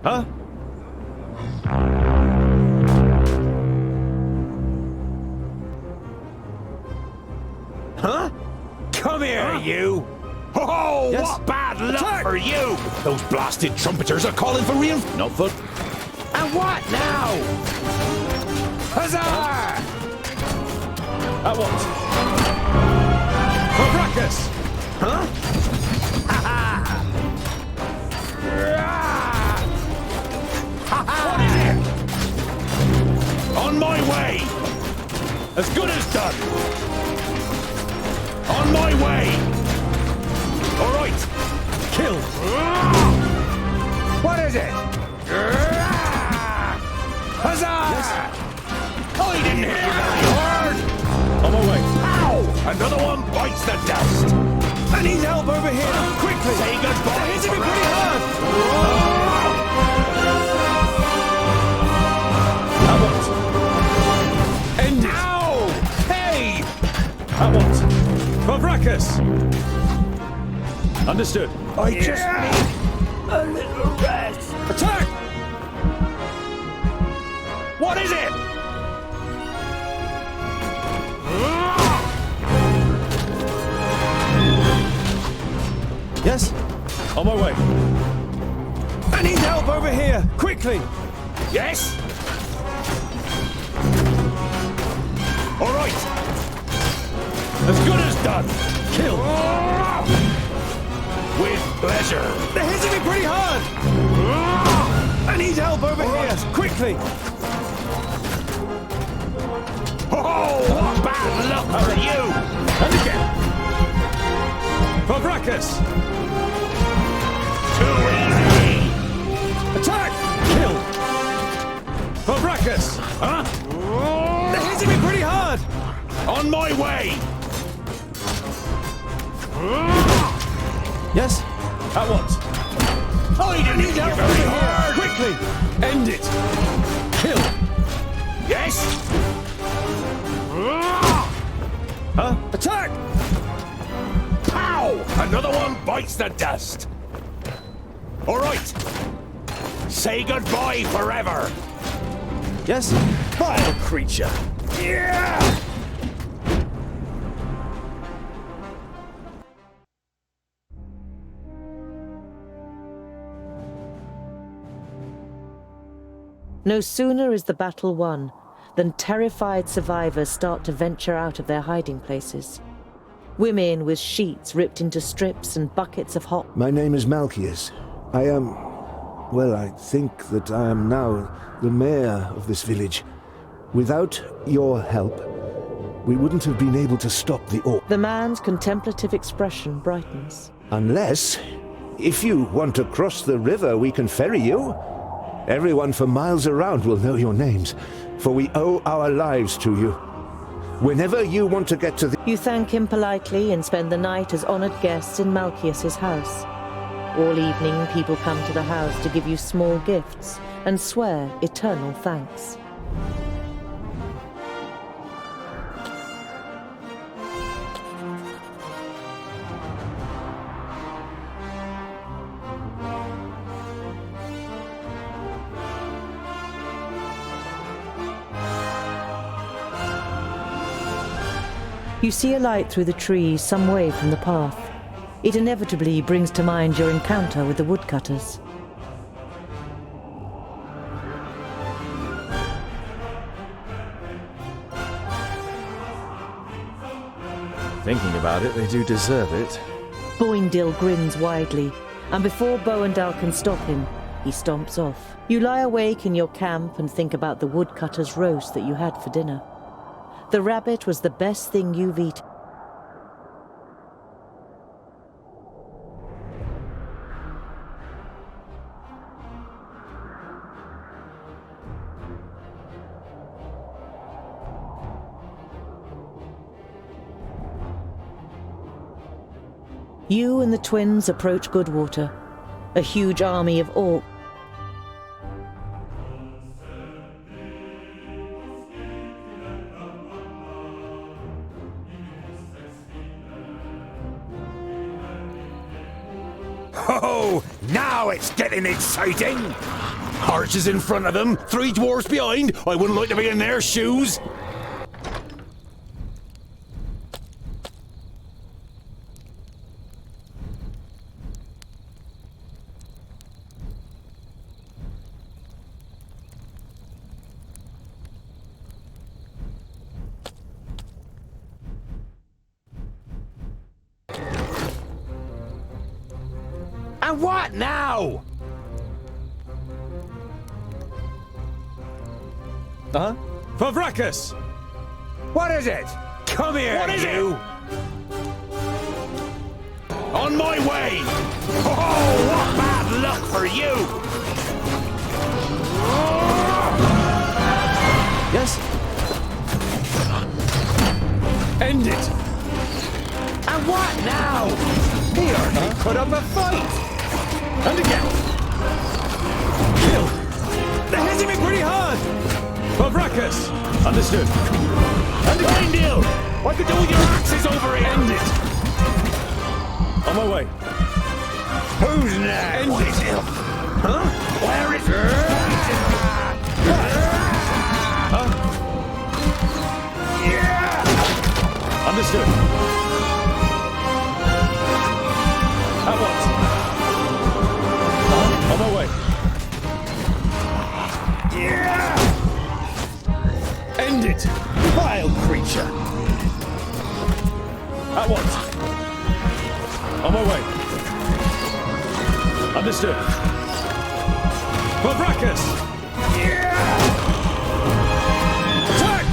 Huh? Huh? Come here, you! Oh, Yes? what bad luck Attack! for you! Those blasted trumpeters are calling for real. No foot. And what now? Huzzah! At once. For fracas! Huh? What is it? On my way! As good as done! On my way! All right! Kill! What is it? Huzzah! I didn't hit you very hard! On my way. Ow! Another one bites the dust! I need help over here! Quickly! Say goodbye! They're hitting me pretty hard! At once. End it! Ow! Hey! At once. For fracas! Understood. I just need a little rest. Attack! What is it? Yes? On my way. I need help over here! Quickly! Yes? All right. As good as done! Kill! With pleasure. They're hitting me pretty hard! I need help over here! Quickly! Oh, what bad luck for you! And again! For fracas! Too easy! Attack! Kill! For fracas! Huh? They're hitting me pretty hard! On my way! Yes? At once. I didn't hit you very hard! Quickly! End it! Kill! Yes? Huh? Attack! Ow! Another one bites the dust. All right. Say goodbye forever. Yes? Vile creature! Yeah! No sooner is the battle won than terrified survivors start to venture out of their hiding places. Women with sheets ripped into strips and buckets of hot... My name is Malchius. I am... well, I think that I am now the mayor of this village. Without your help, we wouldn't have been able to stop the orc. The man's contemplative expression brightens. Unless, if you want to cross the river, we can ferry you. Everyone for miles around will know your names, for we owe our lives to you. Whenever you want to get to the... You thank him politely and spend the night as honored guests in Malchius's house. All evening, people come to the house to give you small gifts and swear eternal thanks. You see a light through the trees some way from the path. It inevitably brings to mind your encounter with the woodcutters. Thinking about it, they do deserve it. Boindil grins widely, and before Boandal can stop him, he stomps off. You lie awake in your camp and think about the woodcutter's roast that you had for dinner. The rabbit was the best thing you've eaten. You and the twins approach Goodwater, a huge army of orcs. Oh, Now it's getting exciting! Archers in front of them, 3 dwarves behind. I wouldn't like to be in their shoes. And what now? Uh-huh. Favrakas! What is it? Come here, What is you! On my way! Oh, what bad luck for you! Yes? End it! And what now? He hardly put up a fight! And again! Kill! They're hitting me pretty hard! Favrakas! Understood. And behind you! What could do with your axes over here? End it! On my way. Who's next? End it! Huh? Where is Yeah! Understood. At once. On my way. Yeah! End it! Vile creature! At once. On my way. Understood. Favrakas! Yeah! Attack!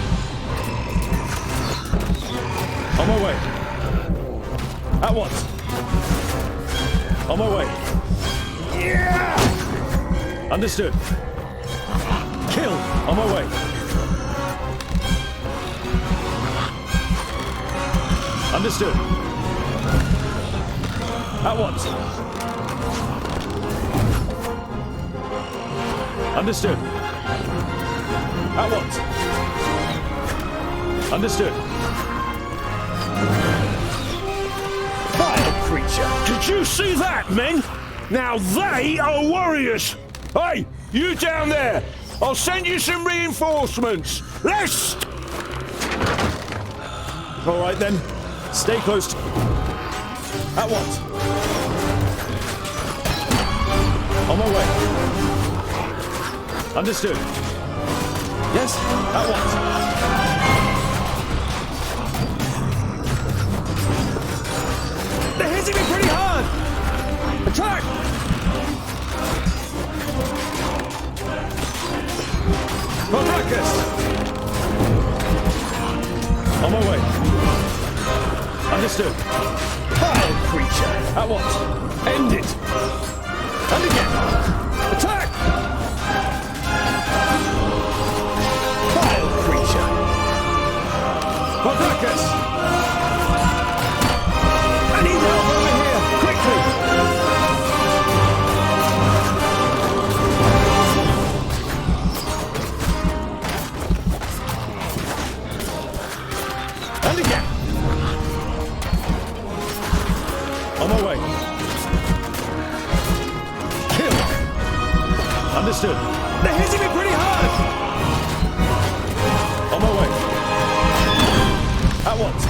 On my way. At once. On my way. Yeah! Understood. Kill! On my way. Understood. At once. Understood. At once. Understood. Vile creature! Did you see that, men? Now they are warriors! Hey, you down there! I'll send you some reinforcements! Lest! All right then. Stay close. At once. On my way. Understood. Yes, at once. They're hitting me pretty hard! Attack! Favrakas! On my way. Understood. Vile creature! At once. End it. And again. Attack! Vile creature! Favrakas! I need help over here! Quickly! And again. On my way. Kill. Understood. They're hitting me pretty hard! On my way. At once.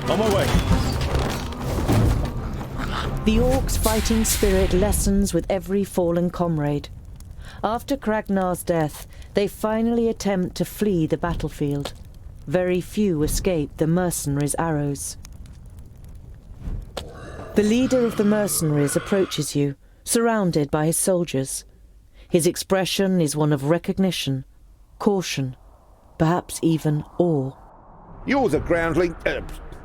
On my way. The orcs' fighting spirit lessens with every fallen comrade. After Kragnar's death, they finally attempt to flee the battlefield. Very few escape the mercenaries' arrows. The leader of the mercenaries approaches you, surrounded by his soldiers. His expression is one of recognition, caution, perhaps even awe. You're the groundling,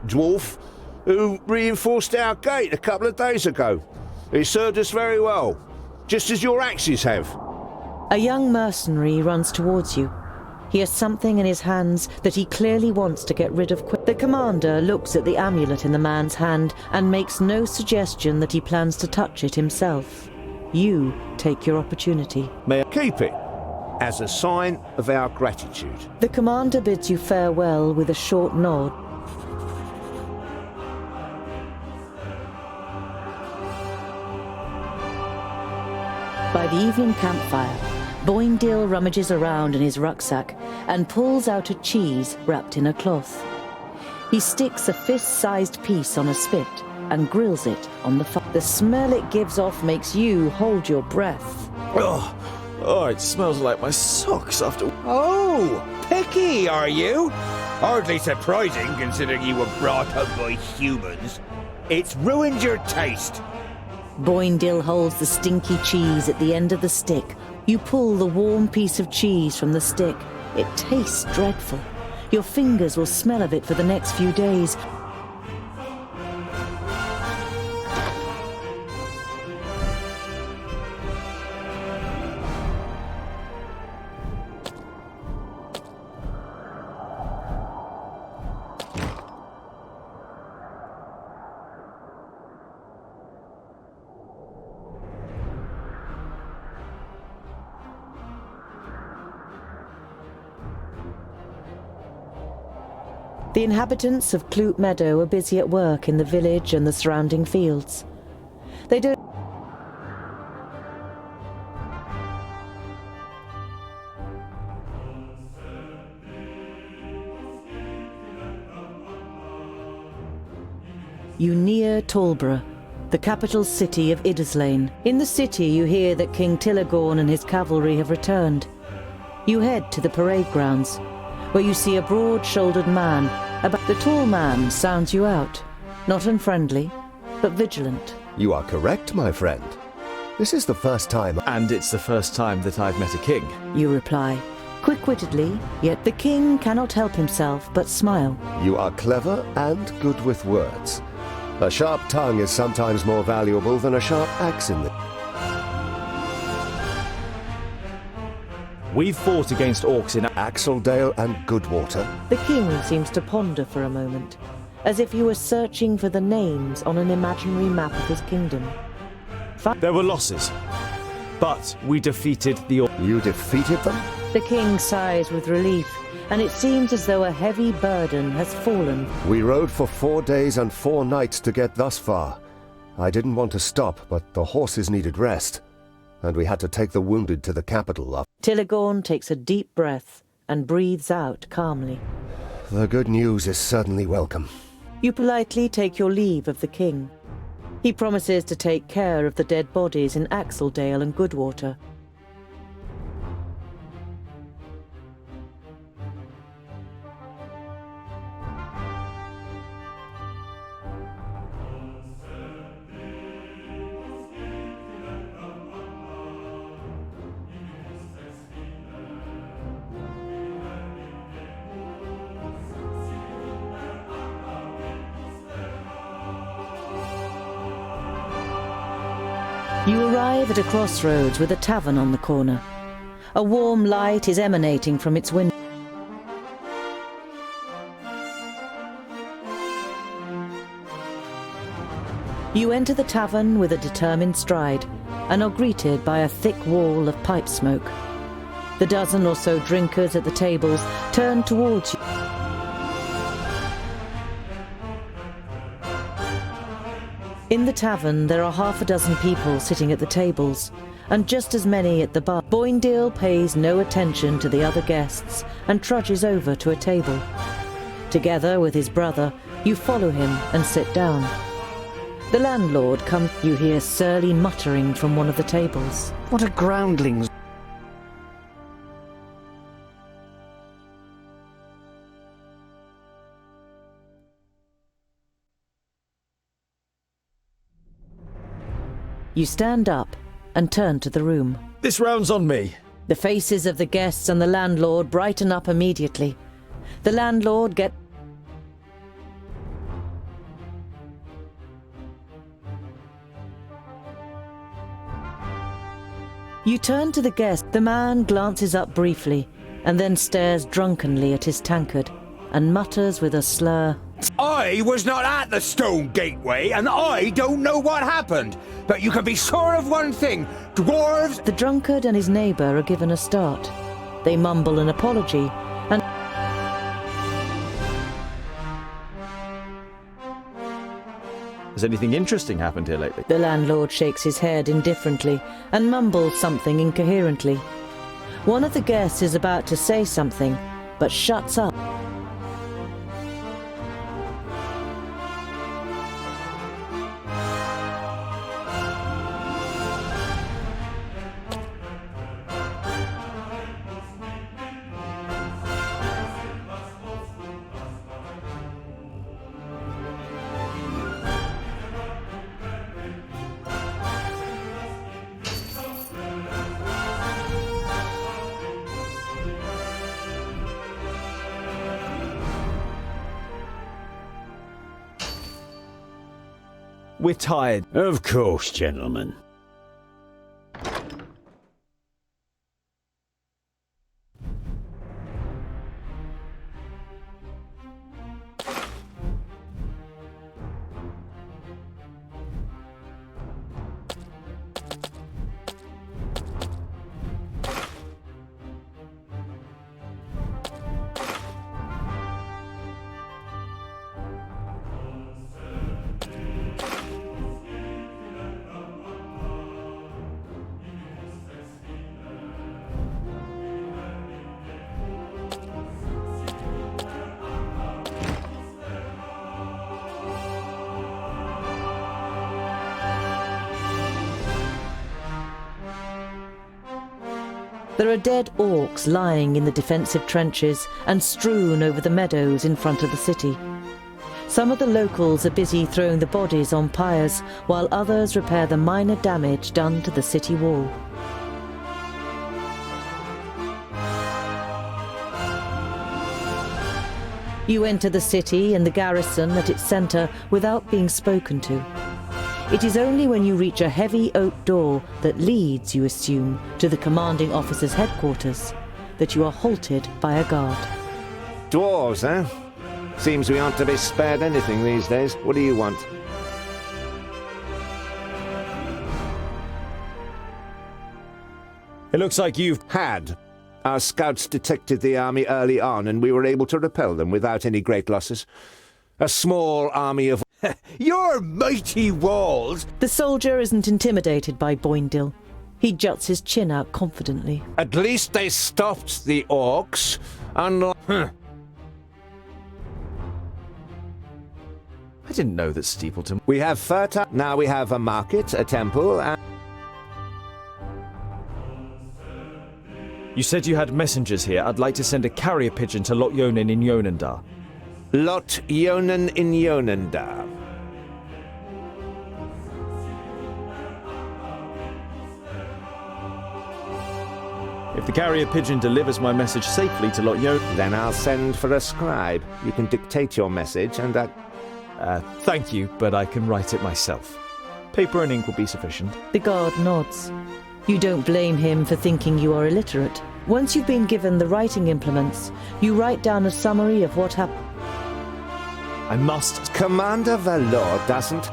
dwarf, who reinforced our gate a couple of days ago. It served us very well, just as your axes have. A young mercenary runs towards you. He has something in his hands that he clearly wants to get rid of quick. The commander looks at the amulet in the man's hand and makes no suggestion that he plans to touch it himself. You take your opportunity. May I keep it as a sign of our gratitude? The commander bids you farewell with a short nod. By the evening campfire, Boindil rummages around in his rucksack and pulls out a cheese wrapped in a cloth. He sticks a fist-sized piece on a spit and grills it on the fire. The smell it gives off makes you hold your breath. Oh, it smells like my socks after... Oh, picky, are you? Hardly surprising, considering you were brought up by humans. It's ruined your taste. Boindil holds the stinky cheese at the end of the stick. You pull the warm piece of cheese from the stick. It tastes dreadful. Your fingers will smell of it for the next few days. The inhabitants of Clute Meadow are busy at work in the village and the surrounding fields. They don't... You near Talborough, the capital city of Idaslane. In the city you hear that King Tilagorn and his cavalry have returned. You head to the parade grounds, where you see a broad-shouldered man. The tall man sounds you out, not unfriendly, but vigilant. You are correct, my friend. This is the first time... And it's the first time that I've met a king. You reply, quick-wittedly, yet the king cannot help himself but smile. You are clever and good with words. A sharp tongue is sometimes more valuable than a sharp axe in the... We've fought against orcs in... Axeldale and Goodwater. The king seems to ponder for a moment, as if he were searching for the names on an imaginary map of his kingdom. There were losses, but we defeated the orcs. You defeated them? The king sighs with relief, and it seems as though a heavy burden has fallen. We rode for 4 days and 4 nights to get thus far. I didn't want to stop, but the horses needed rest, and we had to take the wounded to the capital. Tilagorn takes a deep breath and breathes out calmly. The good news is certainly welcome. You politely take your leave of the king. He promises to take care of the dead bodies in Axeldale and Goodwater. You arrive at a crossroads with a tavern on the corner. A warm light is emanating from its window. You enter the tavern with a determined stride and are greeted by a thick wall of pipe smoke. The dozen or so drinkers at the tables turn towards you. In the tavern, there are half a dozen people sitting at the tables, and just as many at the bar. Boindil pays no attention to the other guests and trudges over to a table. Together with his brother, you follow him and sit down. The landlord comes. You hear surly muttering from one of the tables. What a groundlings! You stand up and turn to the room. This round's on me. The faces of the guests and the landlord brighten up immediately. The landlord gets... You turn to the guest. The man glances up briefly and then stares drunkenly at his tankard and mutters with a slur, I was not at the Stone Gateway, and I don't know what happened. But you can be sure of one thing. Dwarves... The drunkard and his neighbour are given a start. They mumble an apology and... Has anything interesting happened here lately? The landlord shakes his head indifferently and mumbles something incoherently. One of the guests is about to say something, but shuts up. We're tired. Of course, gentlemen. There are dead orcs lying in the defensive trenches and strewn over the meadows in front of the city. Some of the locals are busy throwing the bodies on pyres, while others repair the minor damage done to the city wall. You enter the city and the garrison at its centre without being spoken to. It is only when you reach a heavy oak door that leads, you assume, to the commanding officer's headquarters, that you are halted by a guard. Dwarves, eh? Seems we aren't to be spared anything these days. What do you want? It looks like you've... Had. Our scouts detected the army early on, and we were able to repel them without any great losses. A small army of... Your mighty walls! The soldier isn't intimidated by Boindil. He juts his chin out confidently. At least they stopped the orcs, unlike... I didn't know that Steepleton... We have fertile... Now we have a market, a temple, and... You said you had messengers here. I'd like to send a carrier pigeon to Lot Yonan in Yonandar. Lot Yonan in Yonandar. If the carrier pigeon delivers my message safely to Lot Yonan... Then I'll send for a scribe. You can dictate your message, and that... Thank you, but I can write it myself. Paper and ink will be sufficient. The guard nods. You don't blame him for thinking you are illiterate. Once you've been given the writing implements, you write down a summary of what happened. I must... Commander Valor doesn't...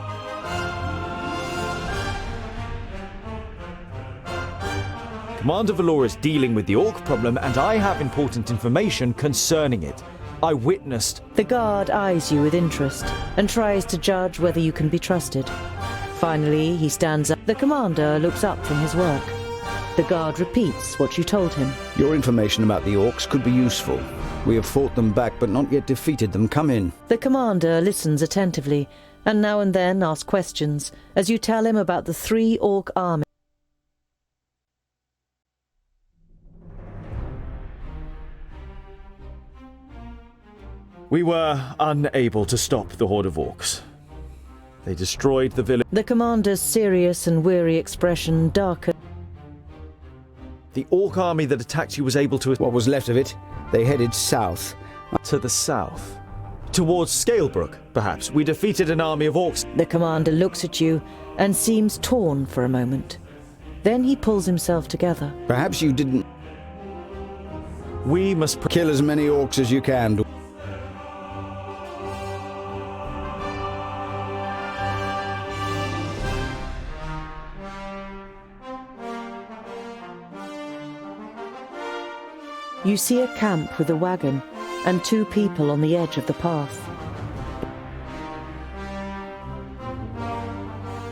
Commander Valor is dealing with the orc problem, and I have important information concerning it. I witnessed... The guard eyes you with interest and tries to judge whether you can be trusted. Finally, he stands up. The commander looks up from his work. The guard repeats what you told him. Your information about the orcs could be useful. We have fought them back but not yet defeated them. Come in. The commander listens attentively and now and then asks questions as you tell him about the 3 orc armies. We were unable to stop the horde of orcs. They destroyed the village. The commander's serious and weary expression darkened. The orc army that attacked you was able to... What was left of it, they headed south. To the south. Towards Scalebrook, perhaps. We defeated an army of orcs. The commander looks at you and seems torn for a moment. Then he pulls himself together. Perhaps you didn't... We must... Kill as many orcs as you can. You see a camp with a wagon and 2 people on the edge of the path.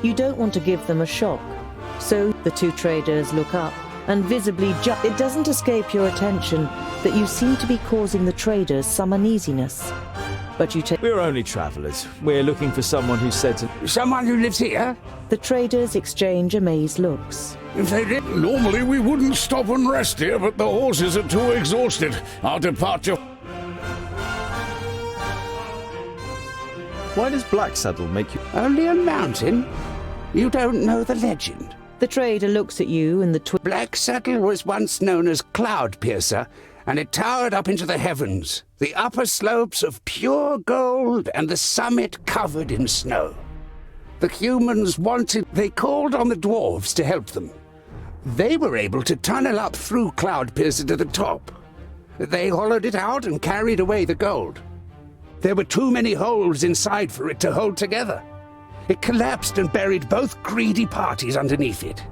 You don't want to give them a shock. So the two traders look up and visibly it doesn't escape your attention that you seem to be causing the traders some uneasiness. But you take... We're only travellers. We're looking for someone who's said to... Someone who lives here? The traders exchange amazed looks. If they did... Normally we wouldn't stop and rest here, but the horses are too exhausted. Our departure... Why does Blacksaddle make you... Only a mountain? You don't know the legend? The trader looks at you and the Blacksaddle was once known as Cloudpiercer, and it towered up into the heavens, the upper slopes of pure gold and the summit covered in snow. The humans they called on the Dwarves to help them. They were able to tunnel up through Cloudpiercer to the top. They hollowed it out and carried away the gold. There were too many holes inside for it to hold together. It collapsed and buried both greedy parties underneath it.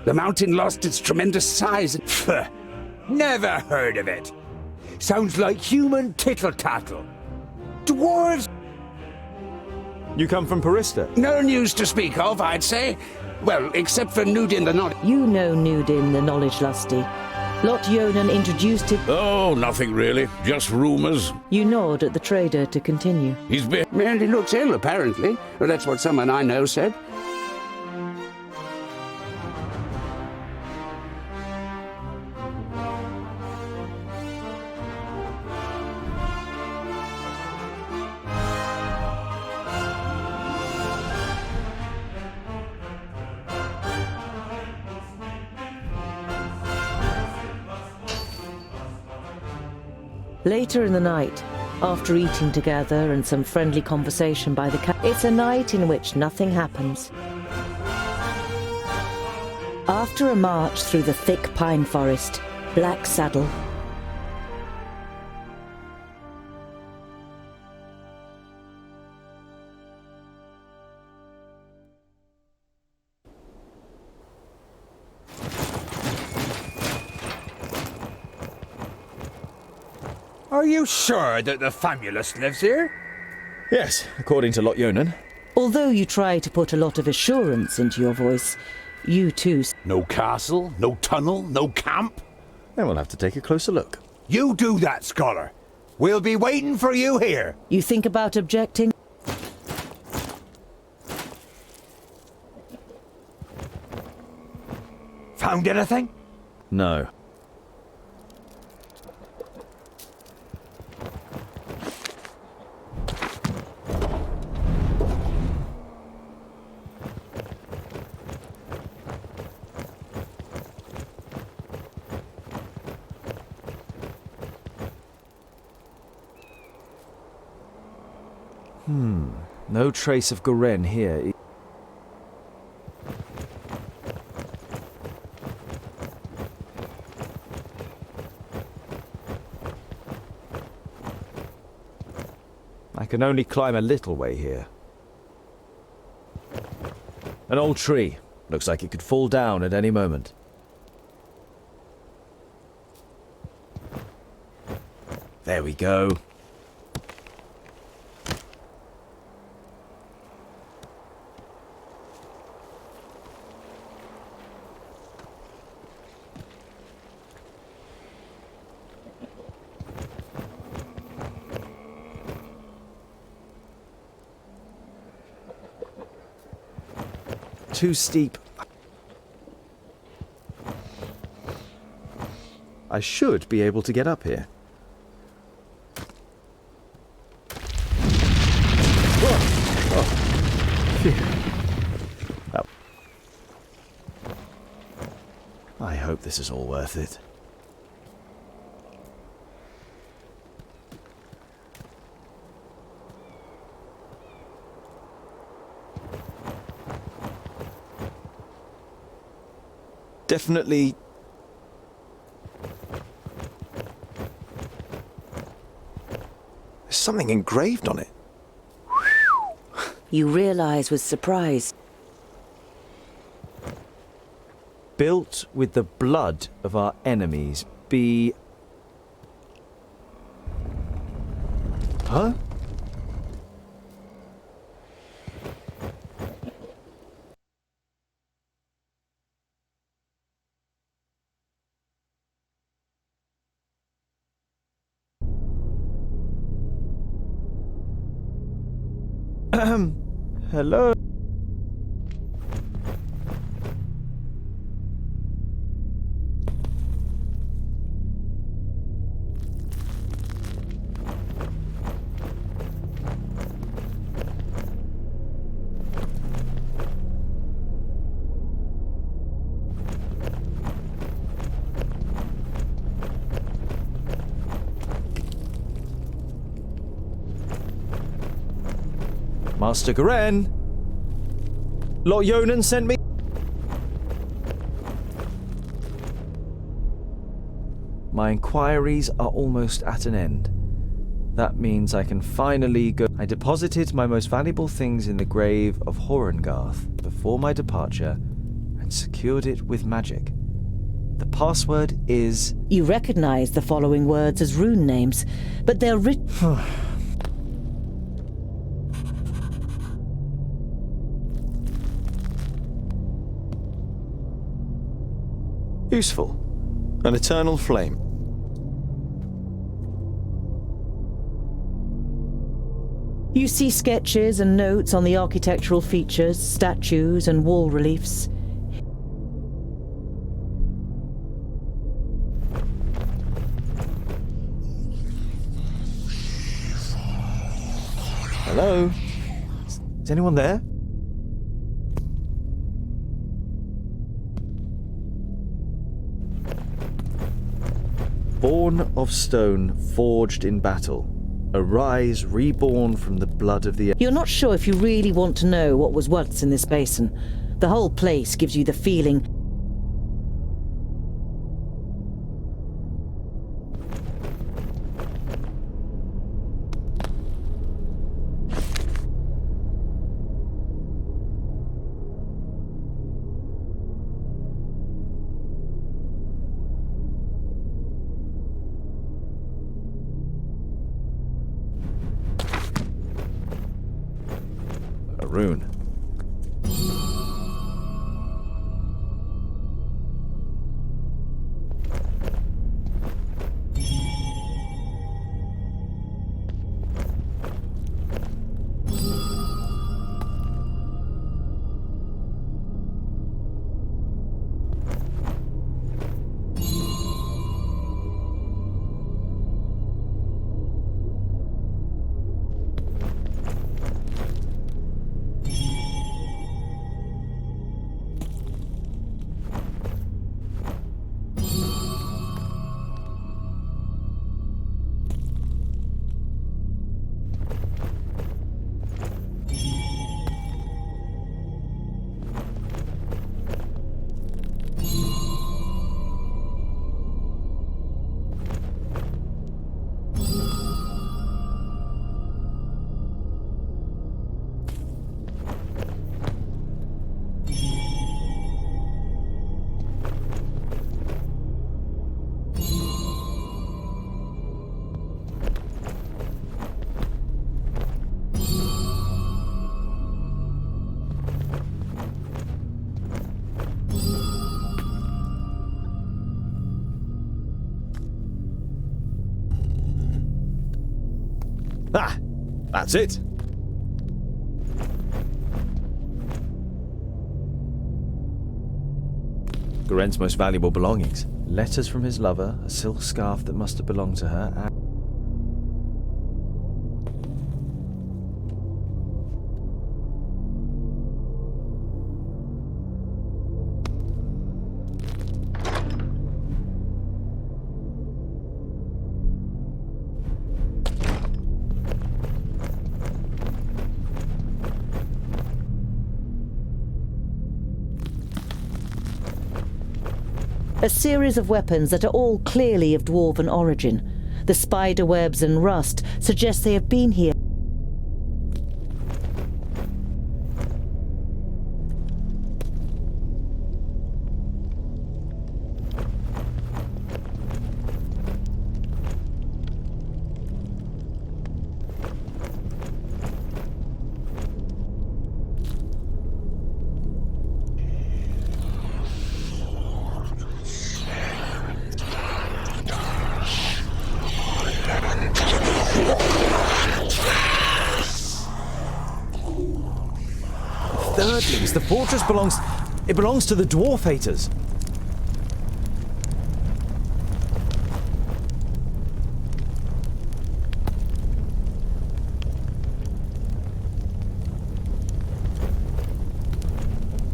The mountain lost its tremendous size and... Pfft, never heard of it. Sounds like human tittle-tattle. Dwarves? You come from Parista? No news to speak of, I'd say. Well, except for Nudin the Knowledge. You know Nudin the Knowledge Lusty. Lot Yonan introduced him. Oh, nothing really. Just rumours. You nod at the trader to continue. He's been... Merely looks ill, apparently. Well, that's what someone I know said. Later in the night, after eating together and some friendly conversation by the it's a night in which nothing happens. After a march through the thick pine forest, Blacksaddle. Are you sure that the Famulus lives here? Yes, according to Lot Yonan. Although you try to put a lot of assurance into your voice, you too... No castle, no tunnel, no camp. Then we'll have to take a closer look. You do that, scholar. We'll be waiting for you here. You think about objecting? Found anything? No. No trace of Goren here. I can only climb a little way here. An old tree. Looks like it could fall down at any moment. There we go. Too steep. I should be able to get up here. Whoa. Oh. Phew. Oh. I hope this is all worth it. Definitely. There's something engraved on it. You realize with surprise. Built with the blood of our enemies. Be... Huh? Hello? Master Garen? Lot Yonan sent me? My inquiries are almost at an end. That means I can finally go. I deposited my most valuable things in the grave of Horengarth before my departure and secured it with magic. The password is... You recognize the following words as rune names, but they're written... Useful. An eternal flame. You see sketches and notes on the architectural features, statues and wall reliefs. Hello? Is anyone there? Born of stone, forged in battle. Arise, reborn from the blood of the... You're not sure if you really want to know what was once in this basin. The whole place gives you the feeling... A rune. Ah! That's it! Garen's most valuable belongings. Letters from his lover, a silk scarf that must have belonged to her, and... A series of weapons that are all clearly of dwarven origin. The spider webs and rust suggest they have been here. Thirdlings. The fortress belongs... It belongs to the Dwarf Haters.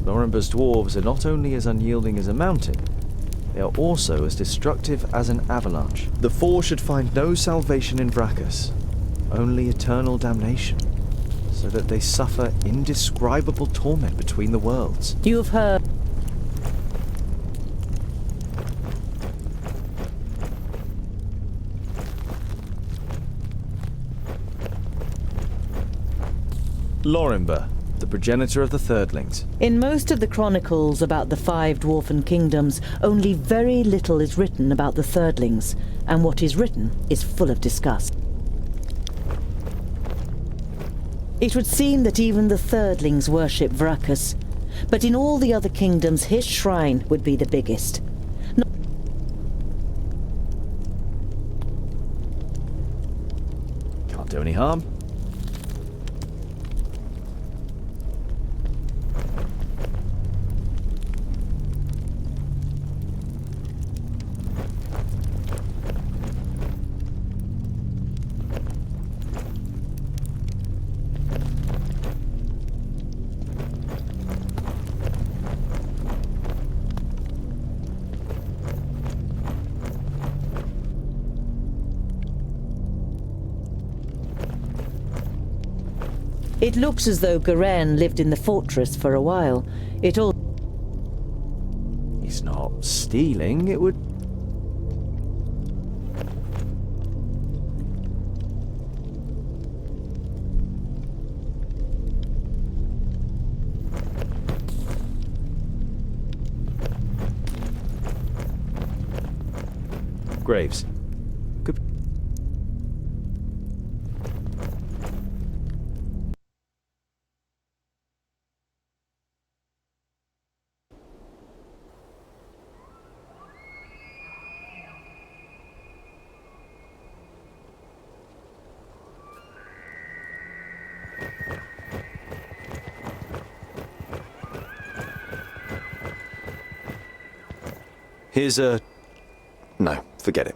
Lorimber's dwarves are not only as unyielding as a mountain, they are also as destructive as an avalanche. The Four should find no salvation in Vrachus, only eternal damnation, so that they suffer indescribable torment between the worlds. You have heard. Lorimber, the progenitor of the Thirdlings. In most of the chronicles about the 5 dwarfen kingdoms, only very little is written about the Thirdlings, and what is written is full of disgust. It would seem that even the Thirdlings worship Vrachus, but in all the other kingdoms his shrine would be the biggest. Can't do any harm. It looks as though Garen lived in the fortress for a while. It all... He's not stealing, it would... Graves. Good. Here's a... No, forget it.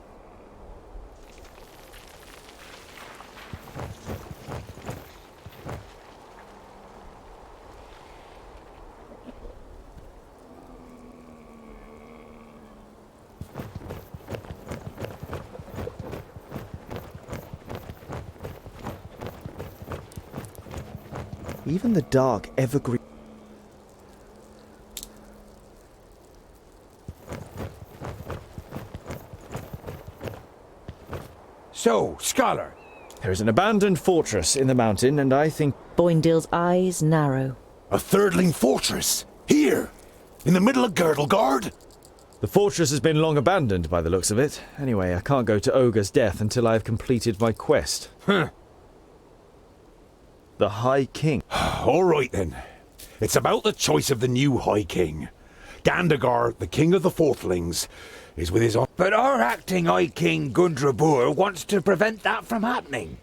Even the dark evergreen... So, scholar. There is an abandoned fortress in the mountain, and I think... Boindale's eyes narrow. A Thirdling fortress? Here? In the middle of Girdlegard? The fortress has been long abandoned by the looks of it. Anyway, I can't go to Ogre's death until I have completed my quest. Huh. The High King. All right then. It's about the choice of the new High King. Gandagar, the king of the Fourthlings, is with his... But our acting High King Gundrabur wants to prevent that from happening.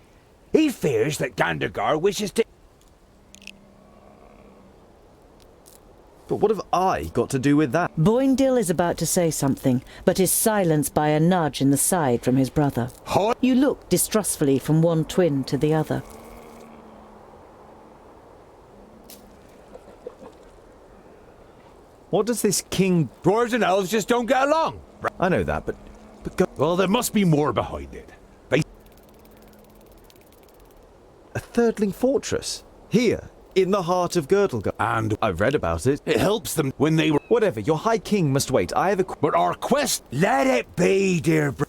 He fears that Gandagar wishes to... But what have I got to do with that? Boindale is about to say something, but is silenced by a nudge in the side from his brother. Hi. You look distrustfully from one twin to the other. What does this king... Dwarves and elves just don't get along. I know that, but go... Well, there must be more behind it. A Thirdling fortress? Here, in the heart of Girdlegard. And I've read about it. it helps them when they were... Whatever, your High King must wait. I have a... But our quest... Let it be, dear brother.